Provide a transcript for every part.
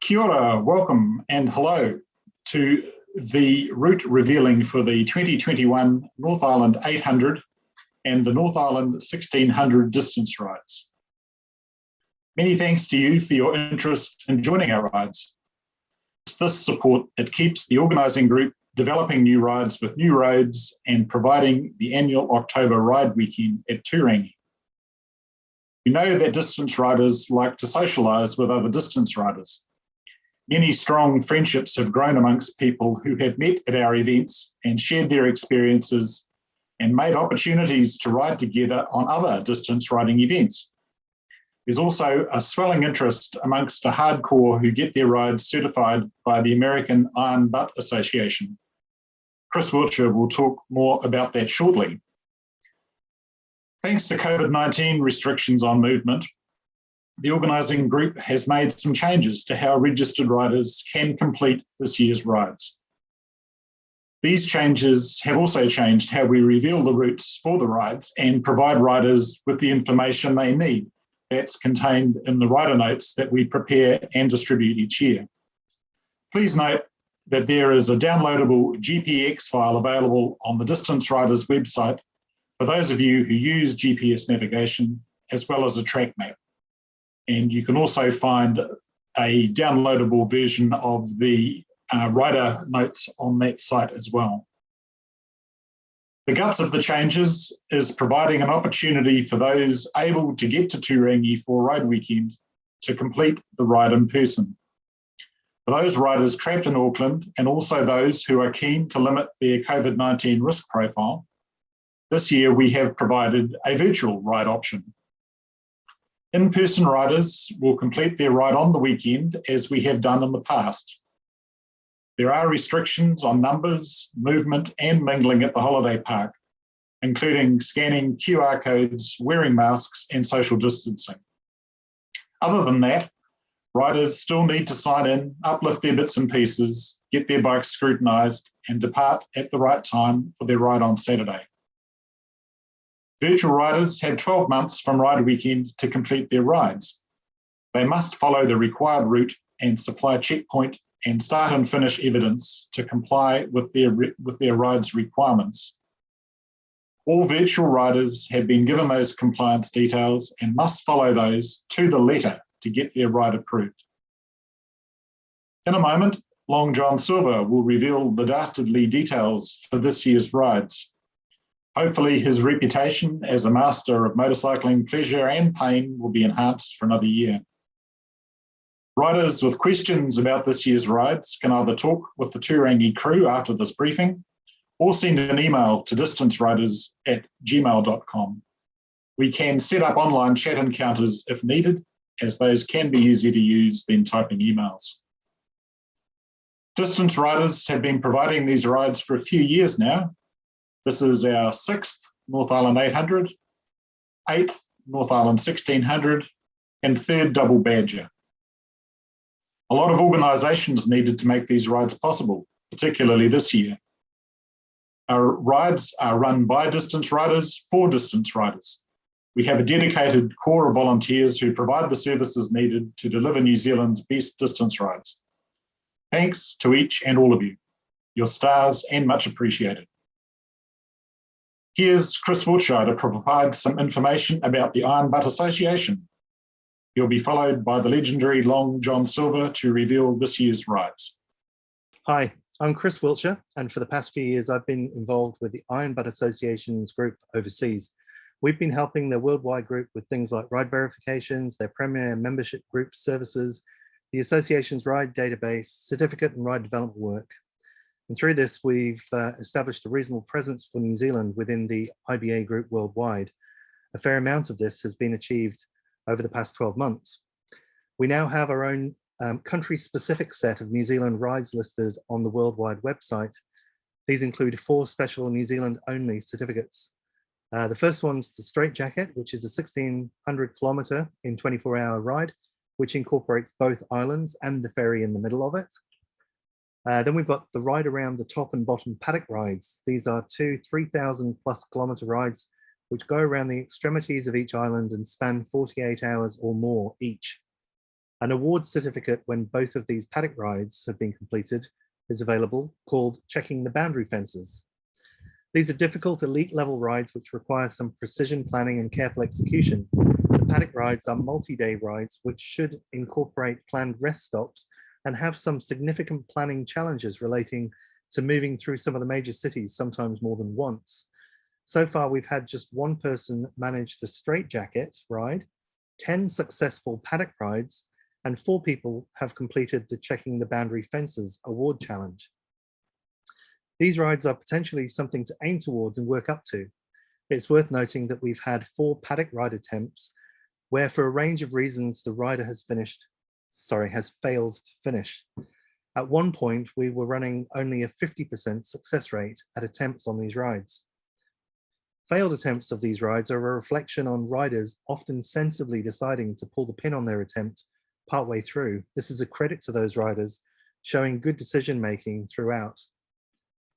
Kia ora, welcome and hello to the route revealing for the 2021 North Island 800 and the North Island 1600 distance rides. Many thanks to you for your interest in joining our rides. It's this support that keeps the organising group developing new rides with new roads and providing the annual October ride weekend at Turangi. You know that distance riders like to socialise with other distance riders. Many strong friendships have grown amongst people who have met at our events and shared their experiences and made opportunities to ride together on other distance riding events. There's also a swelling interest amongst the hardcore who get their rides certified by the American Iron Butt Association. Chris Wiltshire will talk more about that shortly. Thanks to COVID-19 restrictions on movement, the organising group has made some changes to how registered riders can complete this year's rides. These changes have also changed how we reveal the routes for the rides and provide riders with the information they need that's contained in the rider notes that we prepare and distribute each year. Please note that there is a downloadable GPX file available on the Distance Riders website for those of you who use GPS navigation, as well as a track map. And you can also find a downloadable version of the rider notes on that site as well. The guts of the changes is providing an opportunity for those able to get to Turangi for ride weekend to complete the ride in person. For those riders trapped in Auckland and also those who are keen to limit their COVID-19 risk profile, this year we have provided a virtual ride option. In-person riders will complete their ride on the weekend as we have done in the past. There are restrictions on numbers, movement and mingling at the holiday park, including scanning QR codes, wearing masks and social distancing. Other than that, riders still need to sign in, uplift their bits and pieces, get their bikes scrutinised and depart at the right time for their ride on Saturday. Virtual riders have 12 months from ride weekend to complete their rides. They must follow the required route and supply checkpoint and start and finish evidence to comply with their ride's requirements. All virtual riders have been given those compliance details and must follow those to the letter to get their ride approved. In a moment, Long John Silver will reveal the dastardly details for this year's rides. Hopefully his reputation as a master of motorcycling pleasure and pain will be enhanced for another year. Riders with questions about this year's rides can either talk with the Turangi crew after this briefing or send an email to distanceriders@gmail.com. We can set up online chat encounters if needed, as those can be easier to use than typing emails. Distance riders have been providing these rides for a few years now. This is our 6th North Island 800, 8th North Island 1600, and 3rd double badger. A lot of organisations needed to make these rides possible, particularly this year. Our rides are run by distance riders for distance riders. We have a dedicated core of volunteers who provide the services needed to deliver New Zealand's best distance rides. Thanks to each and all of you. Your stars and much appreciated. Here's Chris Wiltshire to provide some information about the Iron Butt Association. He'll be followed by the legendary Long John Silver to reveal this year's rides. Hi, I'm Chris Wiltshire, and for the past few years I've been involved with the Iron Butt Association's group overseas. We've been helping their worldwide group with things like ride verifications, their premier membership group services, the association's ride database, certificate and ride development work. And through this, we've established a reasonable presence for New Zealand within the IBA group worldwide. A fair amount of this has been achieved over the past 12 months. We now have our own country-specific set of New Zealand rides listed on the worldwide website. These include 4 special New Zealand-only certificates. The first one's the Straight Jacket, which is a 1,600 kilometre in 24-hour ride, which incorporates both islands and the ferry in the middle of it. Then we've got the Ride Around the Top and Bottom Paddock rides. These are 2 3,000+ kilometre rides which go around the extremities of each island and span 48 hours or more each. An award certificate when both of these paddock rides have been completed is available, called Checking the Boundary Fences. These are difficult elite level rides which require some precision planning and careful execution. The paddock rides are multi-day rides which should incorporate planned rest stops and have some significant planning challenges relating to moving through some of the major cities, sometimes more than once. So far, we've had just one person manage the straitjacket ride, 10 successful paddock rides, and 4 people have completed the Checking the Boundary Fences award challenge. These rides are potentially something to aim towards and work up to. It's worth noting that we've had 4 paddock ride attempts where, for a range of reasons, the rider has failed to finish. At one point, we were running only a 50% success rate at attempts on these rides. Failed attempts of these rides are a reflection on riders often sensibly deciding to pull the pin on their attempt partway through. This is a credit to those riders, showing good decision-making throughout.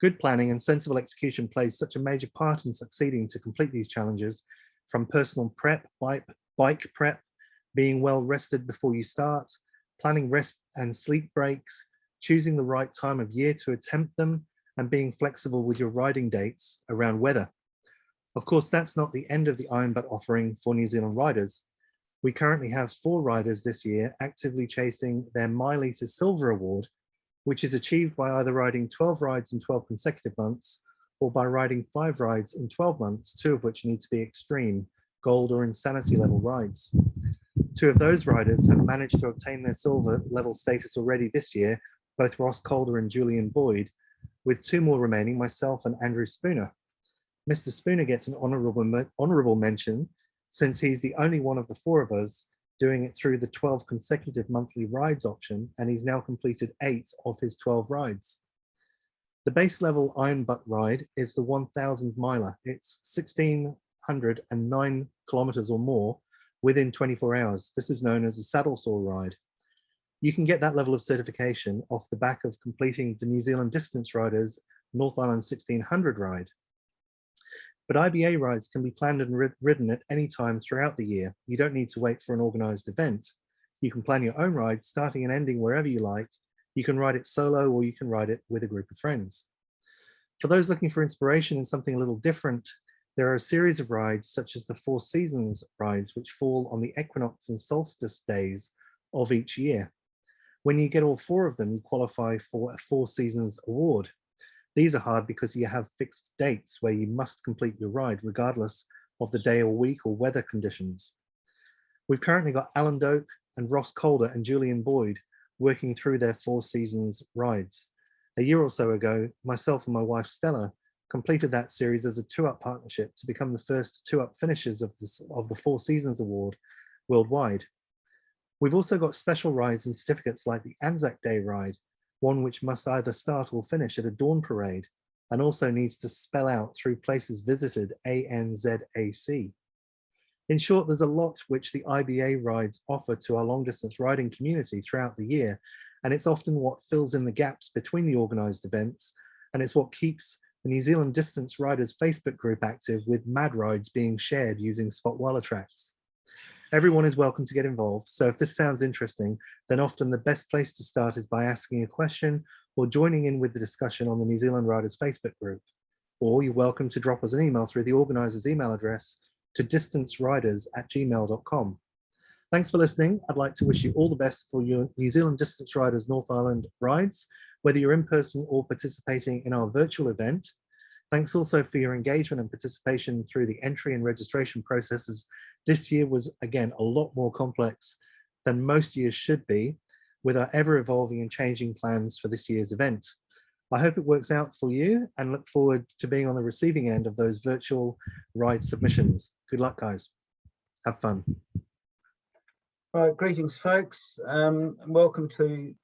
Good planning and sensible execution plays such a major part in succeeding to complete these challenges, from personal prep, bike prep, being well rested before you start, planning rest and sleep breaks, choosing the right time of year to attempt them, and being flexible with your riding dates around weather. Of course, that's not the end of the Ironbutt offering for New Zealand riders. We currently have 4 riders this year actively chasing their Miley to Silver award, which is achieved by either riding 12 rides in 12 consecutive months or by riding 5 rides in 12 months, 2 of which need to be extreme, gold or insanity level rides. 2 of those riders have managed to obtain their silver level status already this year, both Ross Calder and Julian Boyd, with 2 more remaining, myself and Andrew Spooner. Mr. Spooner gets an honourable mention since he's the only one of the 4 of us doing it through the 12 consecutive monthly rides option, and he's now completed 8 of his 12 rides. The base level Ironbutt ride is the 1,000 miler. It's 1,609 kilometers or more within 24 hours. This is known as a saddle sore ride. You can get that level of certification off the back of completing the New Zealand Distance Riders North Island 1600 ride. But IBA rides can be planned and ridden at any time throughout the year. You don't need to wait for an organised event. You can plan your own ride, starting and ending wherever you like. You can ride it solo, or you can ride it with a group of friends. For those looking for inspiration in something a little different, there are a series of rides such as the 4 Seasons rides, which fall on the equinox and solstice days of each year. When you get all 4 of them, you qualify for a 4 Seasons award. These are hard because you have fixed dates where you must complete your ride, regardless of the day or week or weather conditions. We've currently got Alan Doak and Ross Calder and Julian Boyd working through their 4 Seasons rides. A year or so ago, myself and my wife Stella completed that series as a 2-up partnership to become the first 2-up finishers of the 4 Seasons award worldwide. We've also got special rides and certificates like the Anzac Day ride, one which must either start or finish at a dawn parade, and also needs to spell out through places visited ANZAC. In short, there's a lot which the IBA rides offer to our long distance riding community throughout the year, and it's often what fills in the gaps between the organised events, and it's what keeps the New Zealand Distance Riders Facebook group active, with mad rides being shared using Spotwalla tracks. Everyone is welcome to get involved, so if this sounds interesting, then often the best place to start is by asking a question or joining in with the discussion on the New Zealand Riders Facebook group. Or you're welcome to drop us an email through the organiser's email address to distanceriders@gmail.com. Thanks for listening. I'd like to wish you all the best for your New Zealand Distance Riders North Island rides, whether you're in person or participating in our virtual event. Thanks also for your engagement and participation through the entry and registration processes. This year was, again, a lot more complex than most years should be, with our ever-evolving and changing plans for this year's event. I hope it works out for you and look forward to being on the receiving end of those virtual ride submissions. Good luck, guys. Have fun. All right, greetings, folks. Welcome to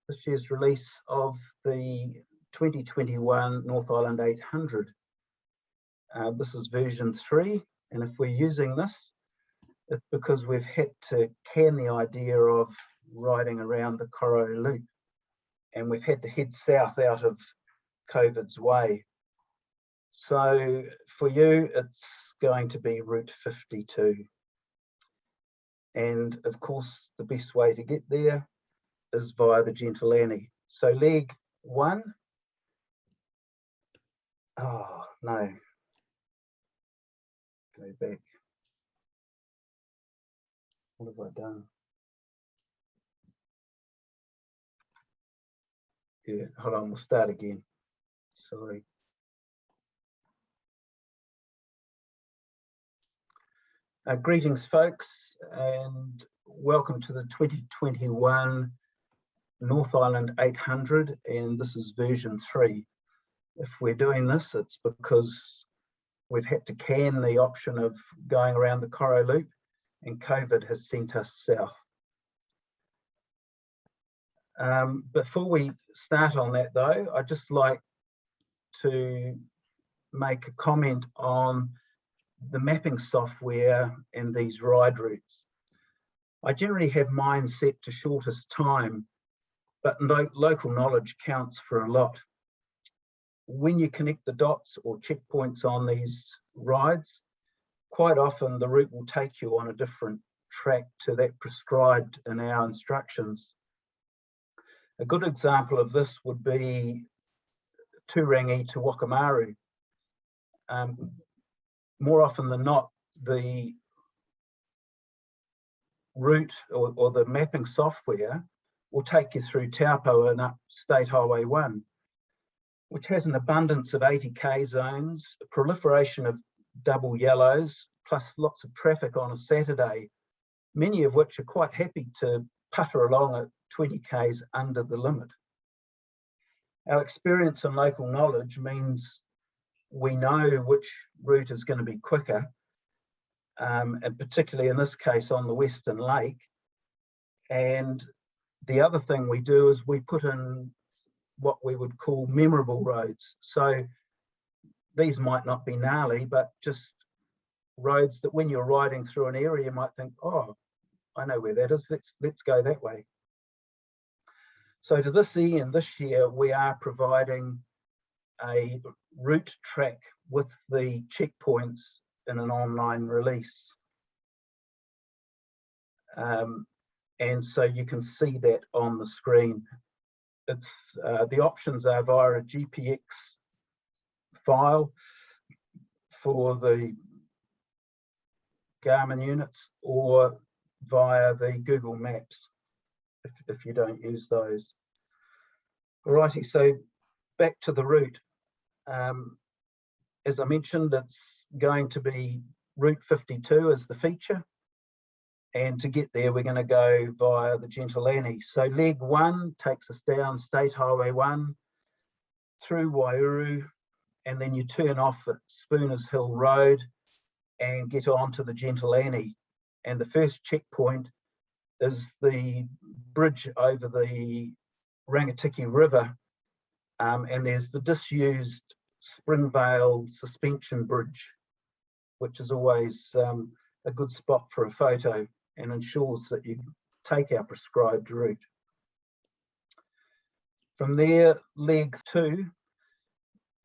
this year's release of the 2021 North Island 800. This is version 3, and if we're using this, it's because we've had to can the idea of riding around the Corot Loop, and we've had to head south out of COVID's way. So for you, it's going to be Route 52. And of course, the best way to get there is via the Gentle Annie. So leg 1. Oh, no. Go back. What have I done? Yeah, hold on, we'll start again. Sorry. Greetings, folks, and welcome to the 2021 North Island 800, and this is version 3. If we're doing this, it's because we've had to can the option of going around the Coro Loop, and COVID has sent us south. Before we start on that though, I'd just like to make a comment on the mapping software and these ride routes. I generally have mine set to shortest time, but local knowledge counts for a lot. When you connect the dots or checkpoints on these rides, quite often the route will take you on a different track to that prescribed in our instructions. A good example of this would be Turangi to Wakamaru. More often than not, the route or the mapping software will take you through Taupo and up State Highway 1, which has an abundance of 80k zones, a proliferation of double yellows, plus lots of traffic on a Saturday, many of which are quite happy to putter along at 20k's under the limit. Our experience and local knowledge means we know which route is going to be quicker, and particularly in this case on the Western Lake. And the other thing we do is we put in what we would call memorable roads. So these might not be gnarly, but just roads that when you're riding through an area, you might think, oh, I know where that is, let's go that way. So to this end, this year, we are providing a route track with the checkpoints in an online release. And so you can see that on the screen. It's the options are via a GPX file for the Garmin units or via the Google Maps if you don't use those. Alrighty, so back to the route. As I mentioned, it's going to be Route 52 as the feature. And to get there, we're going to go via the Gentle Annie. So leg 1 takes us down State Highway 1 through Waihuru, and then you turn off at Spooners Hill Road and get onto the Gentle Annie. And the first checkpoint is the bridge over the Rangatiki River, and there's the disused Springvale suspension bridge, which is always a good spot for a photo and ensures that you take our prescribed route. From there, leg 2,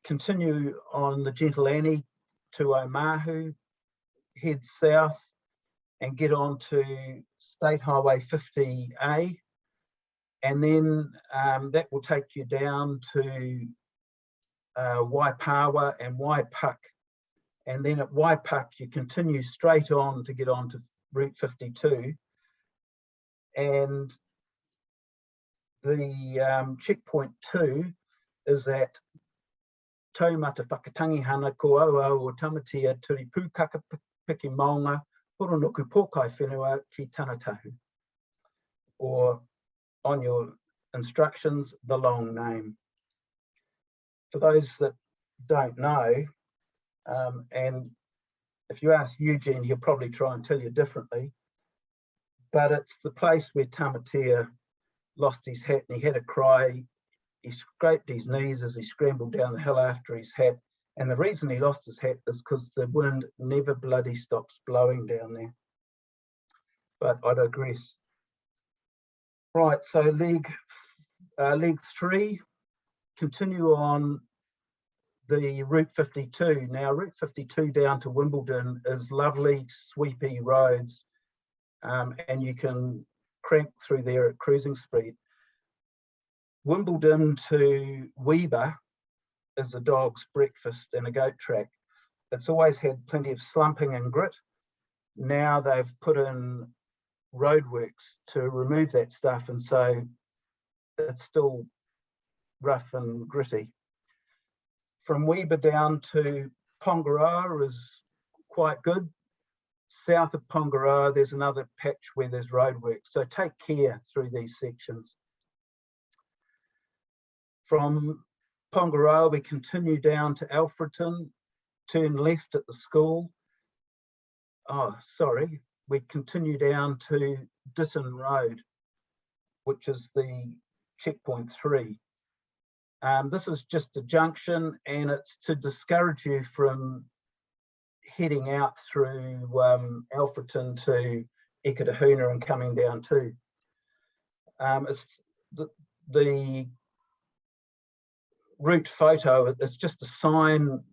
continue on the Gentle Annie to Omahu, head south and get on to State Highway 50A, and then that will take you down to Waipawa and Waipuk, and then at Waipuk you continue straight on to get onto Route 52, and the checkpoint 2 is at Taumata Whakatangihana ko Auau o Tamatea Turi Pūkaka Piki Maunga Horonoku Pokai Whenua ki Tanatahu, or on your instructions, the long name. For those that don't know, and if you ask Eugene, he'll probably try and tell you differently, but it's the place where Tamatea lost his hat and he had a cry. He scraped his knees as he scrambled down the hill after his hat. And the reason he lost his hat is because the wind never bloody stops blowing down there. But I digress. Right, so leg 3, continue on the Route 52. Now, Route 52 down to Wimbledon is lovely, sweepy roads and you can crank through there at cruising speed. Wimbledon to Weber is a dog's breakfast and a goat track. It's always had plenty of slumping and grit. Now they've put in roadworks to remove that stuff, and so it's still rough and gritty. From Weber down to Pongaroa is quite good. South of Pongaroa, there's another patch where there's roadworks, so take care through these sections. From Pongaroa, we continue down to Alfreton, turn left at the school. We continue down to Ditton Road, which is the checkpoint 3. This is just a junction, and it's to discourage you from heading out through Alfreton to Eketahuna and coming down too. It's the route photo, it's just a sign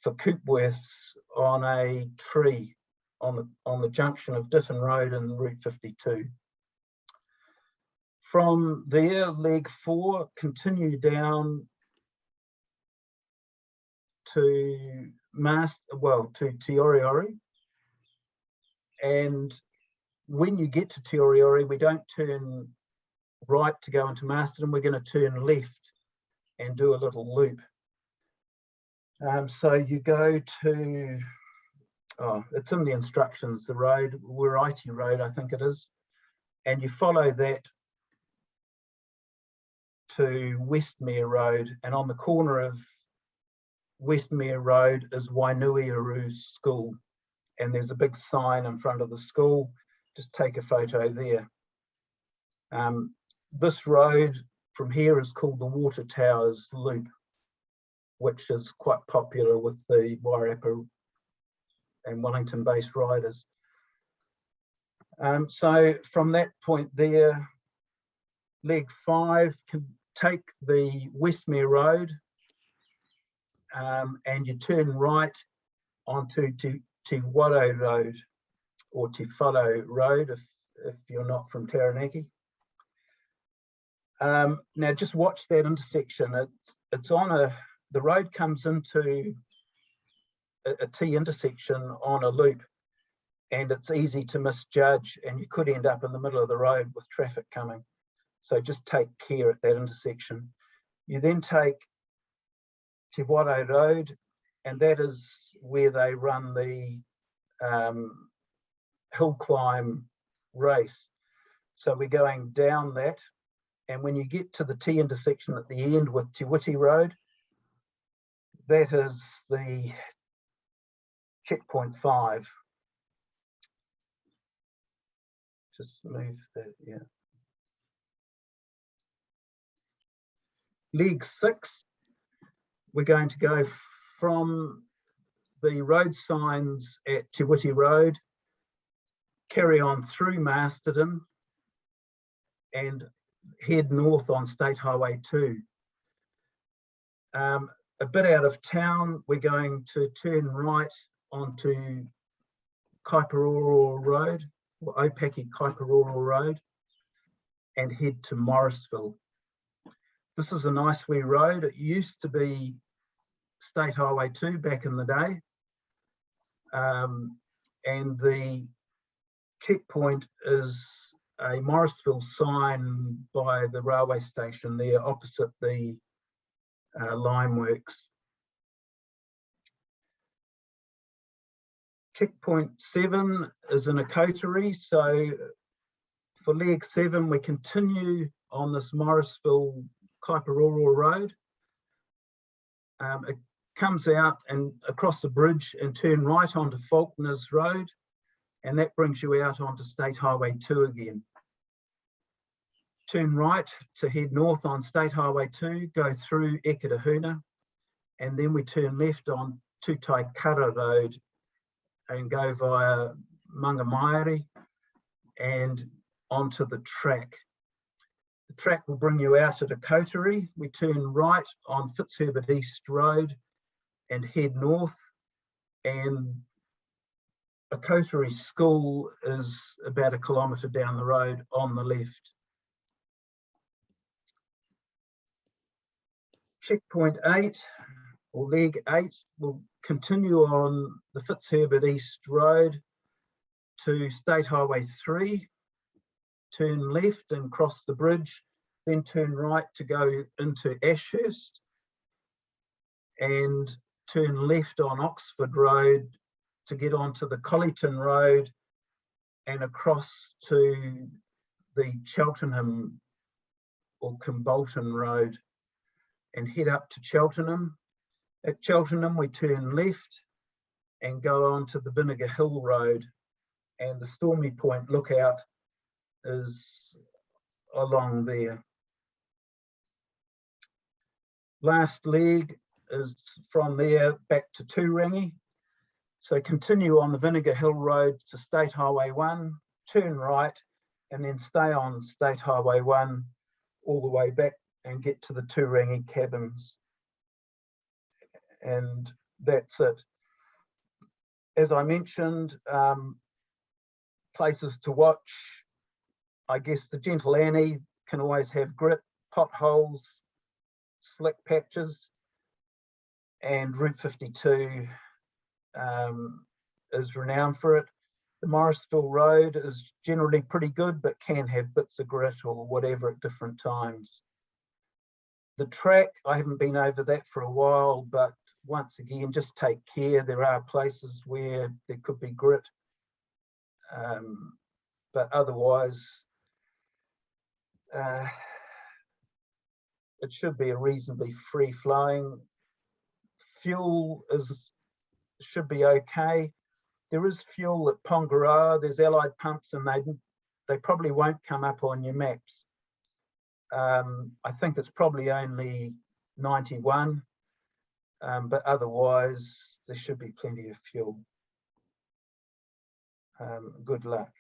for Coopworths on a tree on the junction of Ditton Road and Route 52. From there, leg 4, continue down to Te Oriori. And when you get to Te Oriori, we don't turn right to go into Masterton, we're going to turn left and do a little loop. So you go to, it's in the instructions, the road, Wiraiti Road, I think it is, and you follow that to Westmere Road, and on the corner of Westmere Road is Wainuiaru School, and there's a big sign in front of the school. Just take a photo there. This road from here is called the Water Towers Loop, which is quite popular with the Wairarapa and Wellington based riders. So from that point there, leg 5 can take the Westmere Road and you turn right onto Te Waro Road or Te Whalo Road if you're not from Taranaki. Now just watch that intersection. It's on the road comes into a T intersection on a loop, and it's easy to misjudge, and you could end up in the middle of the road with traffic coming. So just take care at that intersection. You then take Te Waro Road, and that is where they run the hill climb race. So we're going down that, and when you get to the T intersection at the end with Te Witi Road, that is the checkpoint 5. Just move that, yeah. Leg 6, we're going to go from the road signs at Te Witi Road, carry on through Masterton and head north on State Highway 2. A bit out of town, we're going to turn right onto Kaiparoro Road, or Opaki Kaiparoro Road, and head to Morrisville. This is a nice wee road. It used to be State Highway 2 back in the day. And the checkpoint is a Morrisville sign by the railway station there opposite the lime works. Checkpoint 7 is in a coterie, so for leg 7 we continue on this Morrisville Kaiparoro Road. It comes out and across the bridge and turn right onto Faulkner's Road, and that brings you out onto State Highway 2 again. Turn right to head north on State Highway 2, go through Eketahuna, and then we turn left on Tutaikara Road and go via Mangamairi and onto the track. The track will bring you out at a coterie. We turn right on Fitzherbert East Road and head north, and a Coterie school is about 1 kilometre down the road on the left. Checkpoint 8, or leg 8, will continue on the Fitzherbert East Road to State Highway 3, turn left and cross the bridge, then turn right to go into Ashurst, and turn left on Oxford Road to get onto the Collyton Road and across to the Cheltenham or Kimbolton Road and head up to Cheltenham. At Cheltenham, we turn left and go on to the Vinegar Hill Road, and the Stormy Point lookout is along there. Last leg is from there back to Toorangi. So continue on the Vinegar Hill Road to State Highway 1, turn right, and then stay on State Highway 1 all the way back and get to the Toorangi cabins. And that's it. As I mentioned, places to watch. I guess the Gentle Annie can always have grit, potholes, slick patches, and Route 52 is renowned for it. The Morrisville Road is generally pretty good, but can have bits of grit or whatever at different times. The track, I haven't been over that for a while, but once again, just take care. There are places where there could be grit, but otherwise, it should be a reasonably free-flowing. Fuel should be okay. There is fuel at Pongaroa. There's Allied pumps, and they probably won't come up on your maps. I think it's probably only 91, but otherwise there should be plenty of fuel. Good luck.